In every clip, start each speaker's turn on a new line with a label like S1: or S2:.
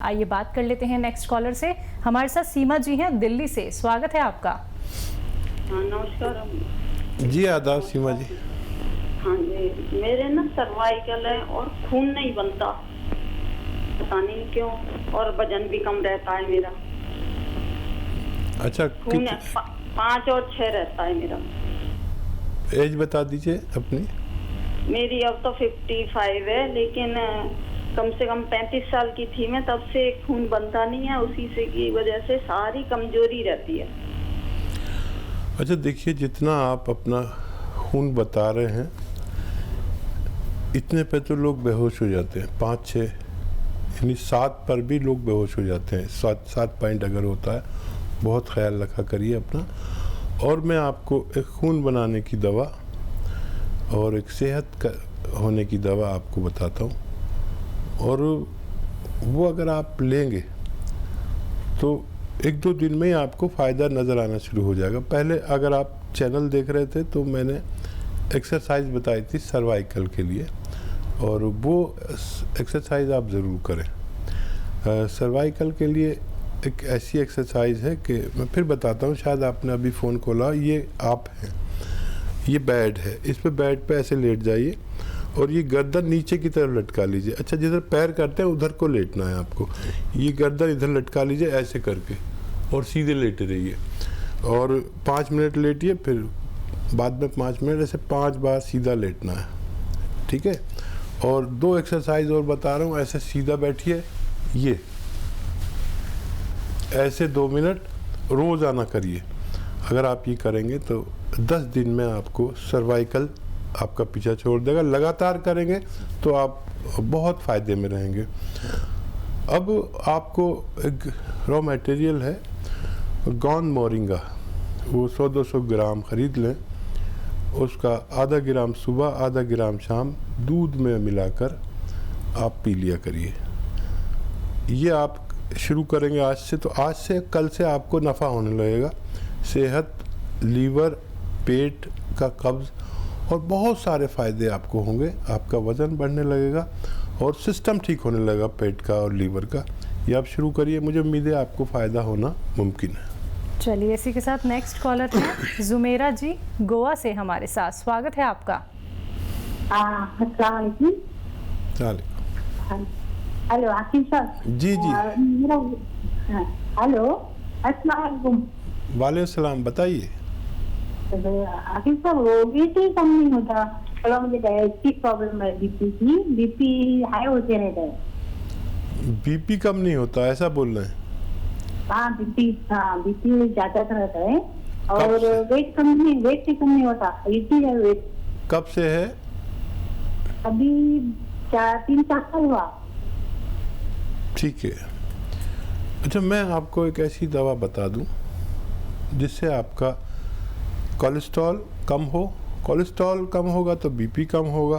S1: आइए बात कर लेते हैं नेक्स्ट कॉलर से। हमारे साथ सीमा जी हैं दिल्ली से, स्वागत है आपका।
S2: हाँ नमस्कार
S3: जी, आदाब सीमा जी।
S2: हाँ जी, मेरे ना सर्वाइकल है और खून नहीं बनता, पता नहीं क्यों, और वजन भी कम रहता है मेरा।
S3: अच्छा,
S2: खून 5 और 6 रहता है मेरा।
S3: एज बता दीजिए अपनी।
S2: मेरी अब तो 55 है, लेकिन कम से कम 35 साल की थी मैं, तब से खून बनता नहीं है। उसी से की वजह से सारी कमजोरी रहती है।
S3: अच्छा देखिए, जितना आप अपना खून बता रहे हैं इतने पे तो लोग बेहोश हो जाते हैं। 5-6 यानी 7 पर भी लोग बेहोश हो जाते हैं। 7 पॉइंट अगर होता है, बहुत ख्याल रखा करिए अपना। और मैं आपको एक खून बनाने की दवा और एक सेहत का होने की दवा आपको बताता हूँ, और वो अगर आप लेंगे तो 1-2 दिन में ही आपको फ़ायदा नज़र आना शुरू हो जाएगा। पहले अगर आप चैनल देख रहे थे तो मैंने एक्सरसाइज बताई थी सर्वाइकल के लिए, और वो एक्सरसाइज आप ज़रूर करें। सर्वाइकल के लिए एक ऐसी एक्सरसाइज है कि मैं फिर बताता हूँ, शायद आपने अभी फ़ोन खोला। ये आप हैं, ये बेड है, इस पे बेड पे ऐसे लेट जाइए और ये गर्दन नीचे की तरफ लटका लीजिए। अच्छा, जिधर पैर करते हैं उधर को लेटना है आपको। ये गर्दन इधर लटका लीजिए ऐसे करके, और सीधे लेटे रहिए और 5 मिनट लेटिए। फिर बाद में 5 मिनट, ऐसे 5 बार सीधा लेटना है, ठीक है। और 2 एक्सरसाइज और बता रहा हूँ। ऐसे सीधा बैठिए, ये ऐसे 2 मिनट रोज़ाना करिए। अगर आप ये करेंगे तो 10 दिन में आपको सर्वाइकल आपका पीछा छोड़ देगा। लगातार करेंगे तो आप बहुत फ़ायदे में रहेंगे। अब आपको एक रॉ मटेरियल है गौन मोरिंगा, वो 100-200 ग्राम ख़रीद लें। उसका आधा ग्राम सुबह, आधा ग्राम शाम दूध में मिलाकर आप पी लिया करिए। ये आप शुरू करेंगे आज से, तो आज से कल से आपको नफ़ा होने लगेगा। सेहत, लीवर, पेट का कब्ज़ और बहुत सारे फ़ायदे आपको होंगे। आपका वज़न बढ़ने लगेगा और सिस्टम ठीक होने लगेगा पेट का और लीवर का। ये आप शुरू करिए, मुझे उम्मीद है आपको फ़ायदा होना मुमकिन है।
S1: चलिए, इसी के साथ नेक्स्ट कॉलर है जुमेरा जी, गोवा से हमारे साथ, स्वागत है आपका।
S4: अस्सलाम वालेकुम। हेलो आकिब साहब।
S3: जी जी,
S4: हेलो, अस्सलाम वालेकुम।
S3: वालेकुम सलाम, बताइए।
S4: आकिब साहब, वो बीपी कम नहीं होता, थोड़ा मुझे डायबिटीज की प्रॉब्लम है, बीपी हाई होते रहता है।
S3: बीपी कम नहीं होता, ऐसा बोल रहे हैं?
S4: हाँ बीपी ज्यादा रहता है, और वेट कम नहीं होता, 80 है वेट।
S3: कब से है?
S4: अभी 3-4 साल हुआ।
S3: ठीक है। अच्छा, मैं आपको एक ऐसी दवा बता दूं जिससे आपका कोलेस्ट्रॉल कम हो। कोलेस्ट्रॉल कम होगा तो बीपी कम होगा,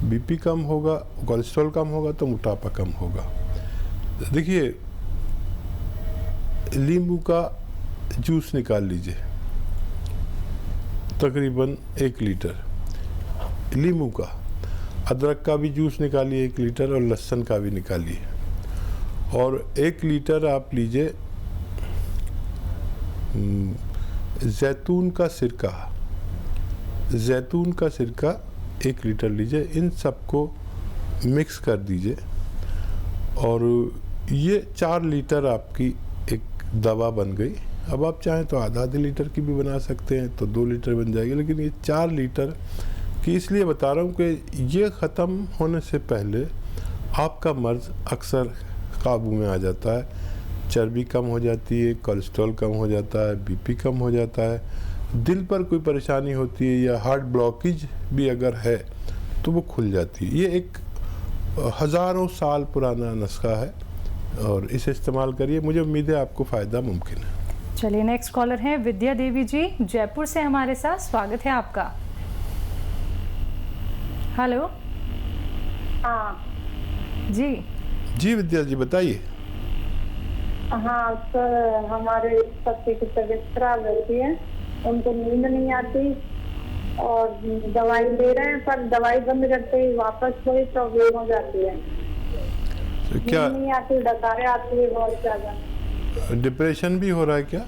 S3: बीपी कम होगा, कोलेस्ट्रॉल कम होगा तो मोटापा कम होगा। देखिए, नींबू का जूस निकाल लीजिए, तकरीबन 1 लीटर नींबू का। अदरक का भी जूस निकालिए 1 लीटर, और लहसुन का भी निकालिए। और 1 लीटर आप लीजिए जैतून का सिरका, 1 लीटर लीजिए। इन सबको मिक्स कर दीजिए, और ये 4 लीटर आपकी एक दवा बन गई। अब आप चाहें तो आधा लीटर की भी बना सकते हैं, तो 2 लीटर बन जाएगी। लेकिन ये 4 लीटर की इसलिए बता रहा हूँ कि ये ख़त्म होने से पहले आपका मर्ज़ अक्सर काबू में आ जाता है। चर्बी कम हो जाती है, कोलेस्ट्रॉल कम हो जाता है, बीपी कम हो जाता है, दिल पर कोई परेशानी होती है या हार्ट ब्लॉकेज भी अगर है तो वो खुल जाती है। ये एक हज़ारों साल पुराना नुस्खा है, और इसे इस्तेमाल करिए। मुझे उम्मीद है आपको फ़ायदा मुमकिन है।
S1: चलिए, नेक्स्ट कॉलर हैं विद्या देवी जी, जयपुर से हमारे साथ, स्वागत है आपका। हेलो।
S4: हाँ
S1: जी
S3: विद्या जी, बताइए।
S4: हाँ सर, हमारे पति की तबीयत खराब रहती है, उनको नींद नहीं आती, और दवाई ले रहे हैं, पर दवाई बंद करते ही वापस वही प्रॉब्लम हो जाती है।
S3: क्या
S4: नींद नहीं आती, डकारे आती है बहुत ज्यादा।
S3: डिप्रेशन भी हो रहा है क्या?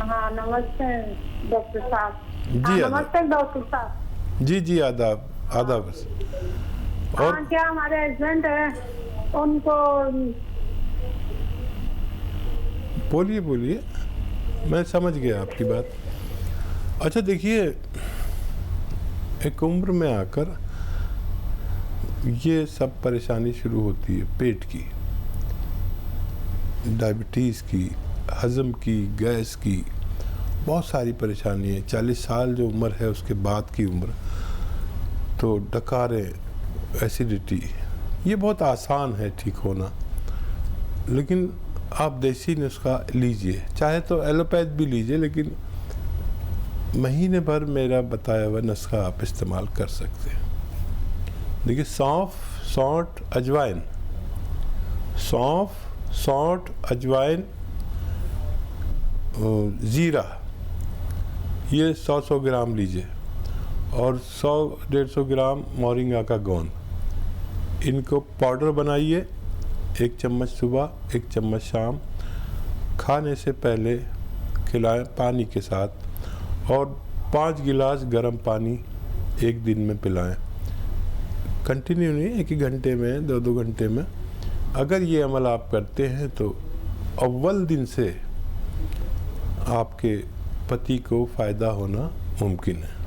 S4: हाँ नमस्ते डॉक्टर साहब।
S3: जी,
S4: हाँ,
S3: आदाब।
S4: नमस्ते डॉक्टर साहब।
S3: जी जी, आदाब आदाब। बस और
S4: हाँ क्या हमारे हस्बैंड है उनको
S3: बोलिए बोलिए, मैं समझ गया आपकी बात। अच्छा देखिए, एक उम्र में आकर ये सब परेशानी शुरू होती है, पेट की, डायबिटीज़ की, हज़म की, गैस की, बहुत सारी परेशानी है। 40 साल जो उम्र है उसके बाद की उम्र, तो डकारे, एसिडिटी, ये बहुत आसान है ठीक होना। लेकिन आप देसी नुस्खा लीजिए, चाहे तो एलोपैथ भी लीजिए, लेकिन महीने भर मेरा बताया हुआ नुस्खा आप इस्तेमाल कर सकते हैं। देखिए, सौंफ, सौंठ, अजवाइन, सौंफ, सौंठ, अजवाइन, ज़ीरा, ये 100-100 ग्राम लीजिए, और 100-150 ग्राम मोरिंगा का गोंद। इनको पाउडर बनाइए, 1 चम्मच सुबह, 1 चम्मच शाम, खाने से पहले खिलाएं पानी के साथ, और 5 गिलास गर्म पानी एक दिन में पिलाएं। कंटिन्यू नहीं, 1-1 घंटे में, 2-2 घंटे में। अगर ये अमल आप करते हैं तो अव्वल दिन से आपके पति को फ़ायदा होना मुमकिन है।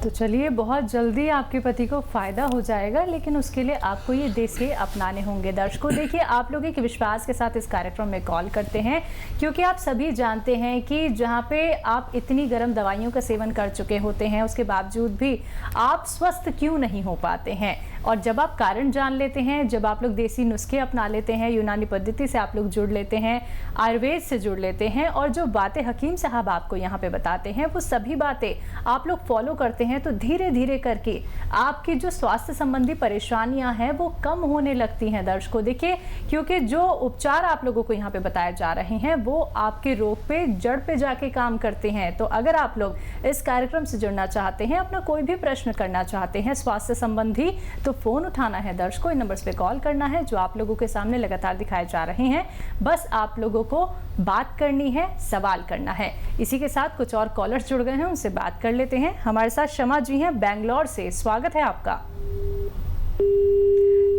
S1: तो चलिए, बहुत जल्दी आपके पति को फ़ायदा हो जाएगा, लेकिन उसके लिए आपको ये देसी अपनाने होंगे। दर्शकों देखिए, आप लोग एक विश्वास के साथ इस कार्यक्रम में कॉल करते हैं, क्योंकि आप सभी जानते हैं कि जहाँ पे आप इतनी गर्म दवाइयों का सेवन कर चुके होते हैं, उसके बावजूद भी आप स्वस्थ क्यों नहीं हो पाते हैं। और जब आप कारण जान लेते हैं, जब आप लोग देसी नुस्खे अपना लेते हैं, यूनानी पद्धति से आप लोग जुड़ लेते हैं, आयुर्वेद से जुड़ लेते हैं, और जो बातें हकीम साहब आपको यहाँ पे बताते हैं वो सभी बातें आप लोग फॉलो करते हैं, तो धीरे धीरे करके आपकी जो स्वास्थ्य संबंधी परेशानियां हैं वो कम होने लगती हैं। दर्शकों देखिए, क्योंकि जो उपचार आप लोगों को यहाँ पे बताए जा रहे हैं वो आपके रोग पे, जड़ पे जाके काम करते हैं। तो अगर आप लोग इस कार्यक्रम से जुड़ना चाहते हैं, अपना कोई भी प्रश्न करना चाहते हैं स्वास्थ्य संबंधी, तो फोन उठाना है दर्शकों, इन नंबर्स पे कॉल करना है जो आप लोगों के सामने लगातार दिखाए जा रहे हैं। बस आप लोगों को बात करनी है, सवाल करना है। इसी के साथ कुछ और कॉलर्स जुड़ गए हैं, उनसे बात कर लेते हैं। हमारे साथ शमा जी हैं बेंगलोर से, स्वागत है आपका।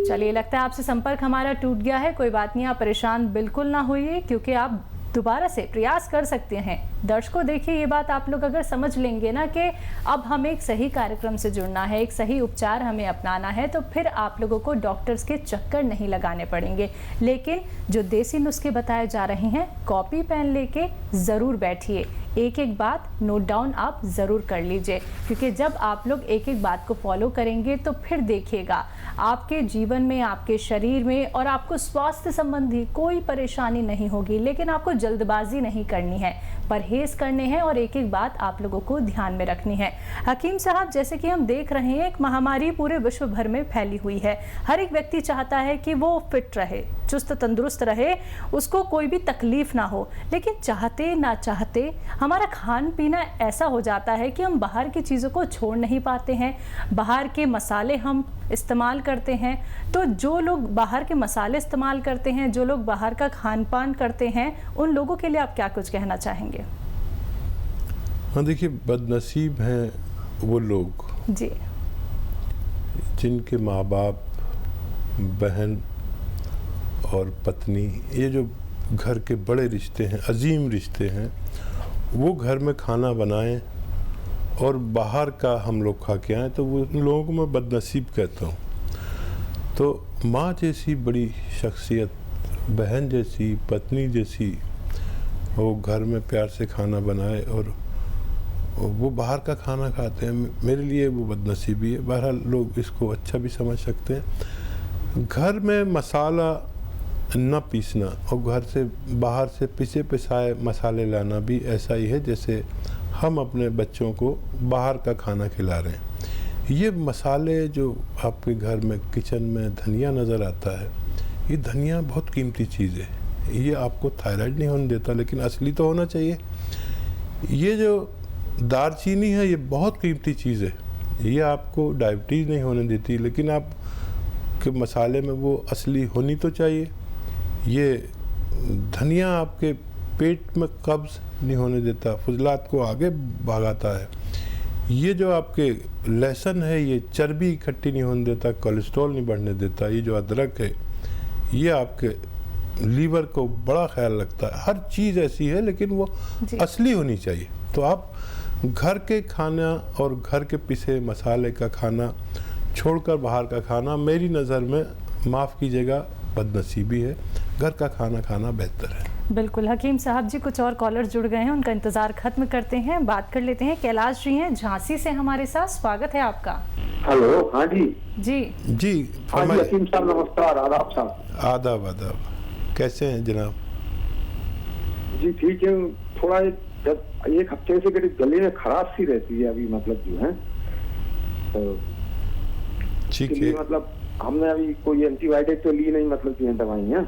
S1: चलिए, लगता है आपसे संपर्क हमारा टूट गया है। कोई बात नहीं, आप परेशान बिल्कुल ना होइए, क्योंकि आप दोबारा से प्रयास कर सकते हैं। दर्शकों देखिए, ये बात आप लोग अगर समझ लेंगे ना कि अब हमें एक सही कार्यक्रम से जुड़ना है, एक सही उपचार हमें अपनाना है, तो फिर आप लोगों को डॉक्टर्स के चक्कर नहीं लगाने पड़ेंगे। लेकिन जो देसी नुस्खे बताए जा रहे हैं, कॉपी पेन लेके ज़रूर बैठिए, एक एक बात नोट डाउन आप ज़रूर कर लीजिए, क्योंकि जब आप लोग एक एक बात को फॉलो करेंगे तो फिर देखिएगा आपके जीवन में, आपके शरीर में और आपको स्वास्थ्य संबंधी कोई परेशानी नहीं होगी। लेकिन आपको जल्दबाजी नहीं करनी है, परहेज करने हैं और एक एक बात आप लोगों को ध्यान में रखनी है। हकीम साहब, जैसे कि हम देख रहे हैं, एक महामारी पूरे विश्व भर में फैली हुई है। हर एक व्यक्ति चाहता है कि वो फिट रहे, चुस्त तंदुरुस्त रहे, उसको कोई भी तकलीफ ना हो। लेकिन चाहते ना चाहते हमारा खान पीना ऐसा हो जाता है कि हम बाहर की चीज़ों को छोड़ नहीं पाते हैं, बाहर के मसाले हम इस्तेमाल करते हैं। तो जो लोग बाहर के मसाले इस्तेमाल करते हैं, जो लोग बाहर का खान पान करते हैं, उन लोगों के लिए आप क्या कुछ कहना चाहेंगे?
S3: हाँ देखिए, बदनसीब हैं वो लोग
S1: जी,
S3: जिनके माँ बाप, बहन और पत्नी, ये जो घर के बड़े रिश्ते हैं, अजीम रिश्ते हैं, वो घर में खाना बनाएं और बाहर का हम लोग खा के आएँ, तो वो उन लोगों को मैं बदनसीब कहता हूँ। तो माँ जैसी बड़ी शख्सियत, बहन जैसी, पत्नी जैसी, वो घर में प्यार से खाना बनाए और वो बाहर का खाना खाते हैं, मेरे लिए वो बदनसीबी है। बहरहाल लोग इसको अच्छा भी समझ सकते हैं। घर में मसाला न पीसना और घर से बाहर से पिसे पिसाए मसाले लाना भी ऐसा ही है जैसे हम अपने बच्चों को बाहर का खाना खिला रहे हैं। ये मसाले जो आपके घर में किचन में धनिया नज़र आता है, ये धनिया बहुत कीमती चीज़ है। ये आपको थायराइड नहीं होने देता, लेकिन असली तो होना चाहिए। ये जो दालचीनी है, ये बहुत कीमती चीज़ है। ये आपको डायबिटीज़ नहीं होने देती, लेकिन आप के मसाले में वो असली होनी तो चाहिए। ये धनिया आपके पेट में कब्ज़ नहीं होने देता, फुजलात को आगे भागाता है। ये जो आपके लहसुन है ये चर्बी इकट्ठी नहीं होने देता, कोलेस्ट्रॉल नहीं बढ़ने देता। ये जो अदरक है ये आपके लीवर को बड़ा ख्याल रखता है। हर चीज़ ऐसी है लेकिन वो असली होनी चाहिए। तो आप घर के खाना और घर के पिसे मसाले का खाना छोड़कर बाहर का खाना, मेरी नज़र में, माफ़ कीजिएगा, बदनसीबी है। घर का खाना खाना बेहतर है।
S1: बिल्कुल। हकीम साहब जी, कुछ और कॉलर जुड़ गए हैं, उनका इंतजार खत्म करते हैं, बात कर लेते हैं। कैलाश जी हैं झांसी से हमारे साथ, स्वागत है आपका।
S5: हेलो, हाँ जी
S3: जी
S5: हाँ जी, हकीम साहब नमस्कार। आदाब साहब।
S3: आदाब आदाब, कैसे हैं जनाब?
S5: जी ठीक है। थोड़ा जब एक हफ्ते से करीब गले में खराश सी रहती है अभी, मतलब जो है तो
S3: ठीक
S5: है,
S3: है,
S5: मतलब हमने अभी कोई एंटीबायोटिक तो ली नहीं, मतलब जो है दवाइयाँ।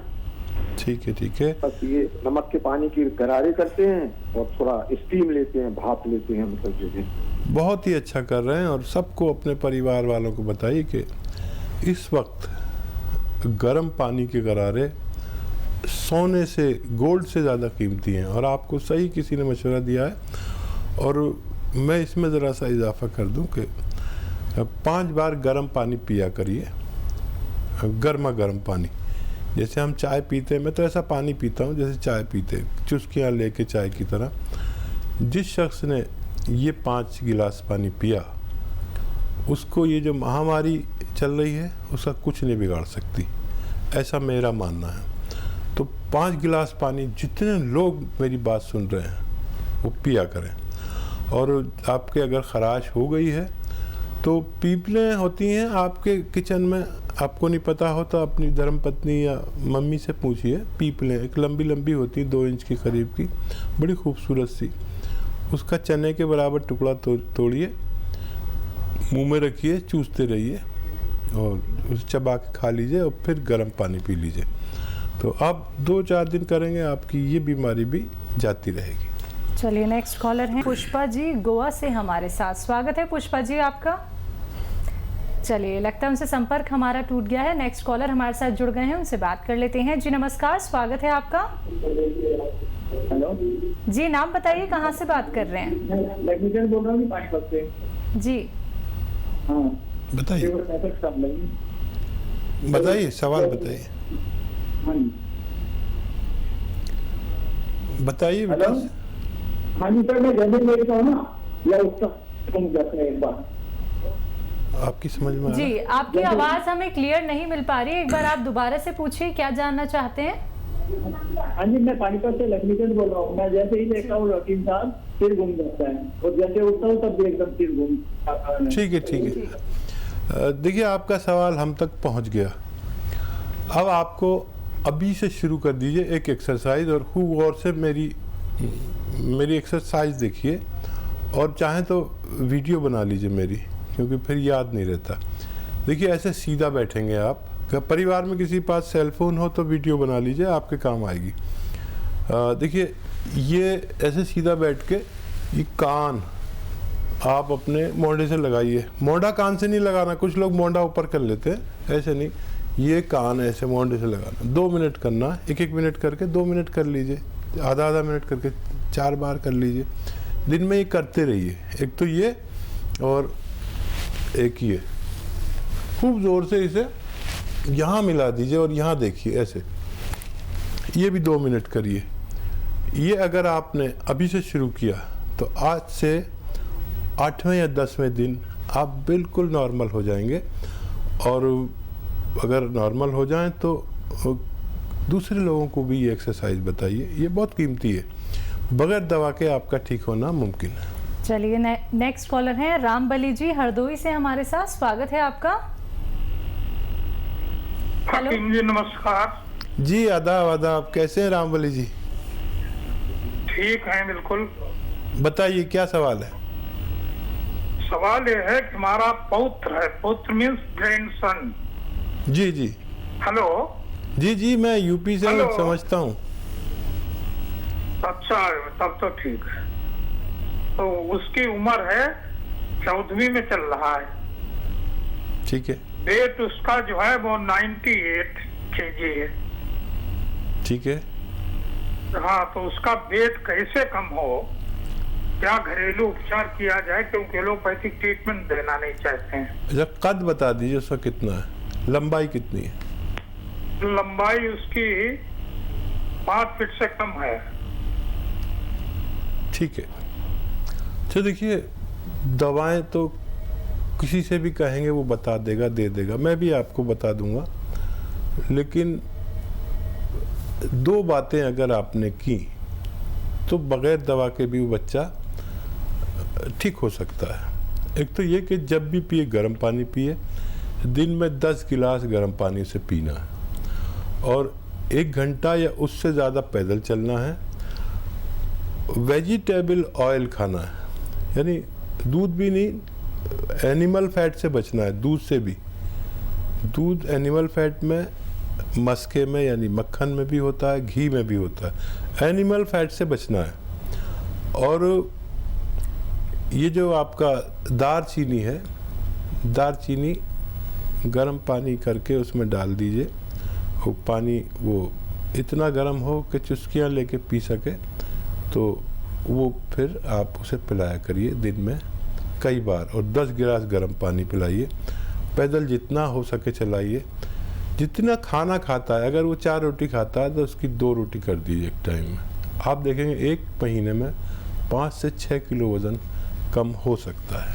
S3: ठीक है।
S5: बस ये नमक के पानी की गरारे करते हैं और थोड़ा स्टीम लेते हैं, भाप लेते हैं, मतलब जो है।
S3: बहुत ही अच्छा कर रहे हैं। और सबको, अपने परिवार वालों को बताइए कि इस वक्त गर्म पानी के गरारे सोने से, गोल्ड से ज़्यादा कीमती हैं। और आपको सही किसी ने मशवरा दिया है। और मैं इसमें ज़रा सा इजाफा कर दूं कि 5 बार गर्म पानी पिया करिए, गर्मा गर्म पानी। जैसे हम चाय पीते हैं, मैं तो ऐसा पानी पीता हूँ जैसे चाय पीते, चुस्कियाँ लेके चाय की तरह। जिस शख्स ने ये 5 गिलास पानी पिया, उसको ये जो महामारी चल रही है उसका कुछ नहीं बिगाड़ सकती, ऐसा मेरा मानना है। तो 5 गिलास पानी जितने लोग मेरी बात सुन रहे हैं वो पिया करें। और आपके अगर खराश हो गई है तो पीपलें होती हैं आपके किचन में, आपको नहीं पता हो तो अपनी धर्मपत्नी या मम्मी से पूछिए। पीपलें एक लंबी लंबी होती, 2 इंच के करीब की, बड़ी खूबसूरत सी। उसका चने के बराबर टुकड़ा तोड़िए, मुंह में रखिए, चूसते रहिए और उसे चबा के खा लीजिए और फिर गर्म पानी पी लीजिए। तो आप 2-4 दिन करेंगे, आपकी ये बीमारी भी जाती रहेगी।
S1: चलिए, नेक्स्ट कॉलर हैं पुष्पा जी गोवा से हमारे साथ, स्वागत है पुष्पा जी आपका। चलिए, लगता है उनसे संपर्क हमारा टूट गया है। नेक्स्ट कॉलर हमारे साथ जुड़ गए हैं, उनसे बात कर लेते हैं। जी नमस्कार, स्वागत है आपका।
S6: हेलो
S1: जी, नाम बताइए, कहाँ से बात कर रहे हैं?
S6: मैं बोल रहा हूँ पानीपत से।
S1: जी
S6: हाँ
S3: बताइए, बताइए सवाल बताइए।
S6: हाँ जी
S3: बताइए।
S6: हाँ जी सर, मैं जल्दी लेता हूँ ना, या उसका जाते हैं एक बार।
S3: आपकी समझ में
S1: जी, आपकी आवाज हमें क्लियर नहीं मिल पा रही है, एक बार आप दोबारा से पूछिए, क्या जानना चाहते हैं?
S6: हाँ जी, मैं पानीपत से लक्ष्मीचंद बोल रहा हूँ। मैं जैसे ही देखता हूँ वकील साहब सिर घूम जाता है, और जैसे उठता हूँ तब भी एकदम सिर घूम।
S3: ठीक है। देखिए, आपका सवाल हम तक पहुंच गया। अब आपको अभी से शुरू कर दीजिए एक एक्सरसाइज, और खूब गौर से मेरी एक्सरसाइज देखिए, और चाहें तो वीडियो बना लीजिए मेरी, क्योंकि फिर याद नहीं रहता। देखिए, ऐसे सीधा बैठेंगे आप। परिवार में किसी के पास सेलफोन हो तो वीडियो बना लीजिए, आपके काम आएगी। देखिए, ये ऐसे सीधा बैठ के ये कान आप अपने मोंढे से लगाइए। मोंढा कान से नहीं लगाना, कुछ लोग मोंढा ऊपर कर लेते हैं, ऐसे नहीं। ये कान ऐसे मोंढे से लगाना, 2 मिनट करना, 1-1 मिनट करके 2 मिनट कर लीजिए, आधा मिनट करके 4 बार कर लीजिए। दिन में ये करते रहिए। एक तो ये, और एक ये, खूब ज़ोर से इसे यहाँ मिला दीजिए और यहाँ देखिए ऐसे। ये भी 2 मिनट करिए। ये अगर आपने अभी से शुरू किया तो आज से 8वें या 10वें दिन आप बिल्कुल नॉर्मल हो जाएंगे। और अगर नॉर्मल हो जाएं तो दूसरे लोगों को भी ये एक्सरसाइज बताइए, ये बहुत कीमती है। बगैर दवा के आपका ठीक होना मुमकिन है।
S1: चलिए, नेक्स्ट कॉलर हैं रामबली जी हरदोई से हमारे साथ, स्वागत है आपका। हेलो
S7: जी, नमस्कार
S3: जी। आदाब, कैसे हैं रामबली जी?
S7: ठीक है, बिल्कुल।
S3: बताइए, क्या सवाल है?
S7: सवाल ये है कि हमारा पौत्र है, पौत्र मीन्स ग्रैंडसन।
S3: जी।
S7: हेलो
S3: जी, मैं यूपी से समझता हूँ।
S7: अच्छा, तब तो ठीक है। तो उसकी उम्र है 14वीं में चल रहा है।
S3: ठीक है।
S7: वेट उसका जो है वो 98 kg है।
S3: ठीक है,
S7: हाँ, तो उसका वेट कैसे कम हो, क्या घरेलू उपचार किया जाए, क्योंकि एलोपैथिक ट्रीटमेंट देना नहीं चाहते हैं।
S3: अच्छा, कद बता दीजिए उसका कितना है, लंबाई कितनी है?
S7: लंबाई उसकी 5 फीट से कम है।
S3: ठीक है। तो देखिए, दवाएं तो किसी से भी कहेंगे वो बता देगा, दे देगा, मैं भी आपको बता दूंगा, लेकिन 2 बातें अगर आपने की तो बगैर दवा के भी वो बच्चा ठीक हो सकता है। एक तो ये कि जब भी पिए गर्म पानी पिए, दिन में 10 गिलास गर्म पानी से पीना है, और 1 घंटा या उससे ज़्यादा पैदल चलना है। वेजिटेबल ऑयल खाना है, यानी दूध भी नहीं, एनिमल फैट से बचना है, दूध से भी। दूध एनिमल फैट में, मस्के में यानी मक्खन में भी होता है, घी में भी होता है, एनिमल फैट से बचना है। और ये जो आपका दालचीनी है, दालचीनी गर्म पानी करके उसमें डाल दीजिए, वो पानी वो इतना गर्म हो कि चुस्कियाँ लेके पी सके, तो वो फिर आप उसे पिलाया करिए दिन में कई बार, और 10 गिलास गर्म पानी पिलाइए। पैदल जितना हो सके चलाइए। जितना खाना खाता है, अगर वो 4 रोटी खाता है तो उसकी 2 रोटी कर दीजिए एक टाइम में। आप देखेंगे 1 महीने में 5 से 6 किलो वज़न कम हो सकता है।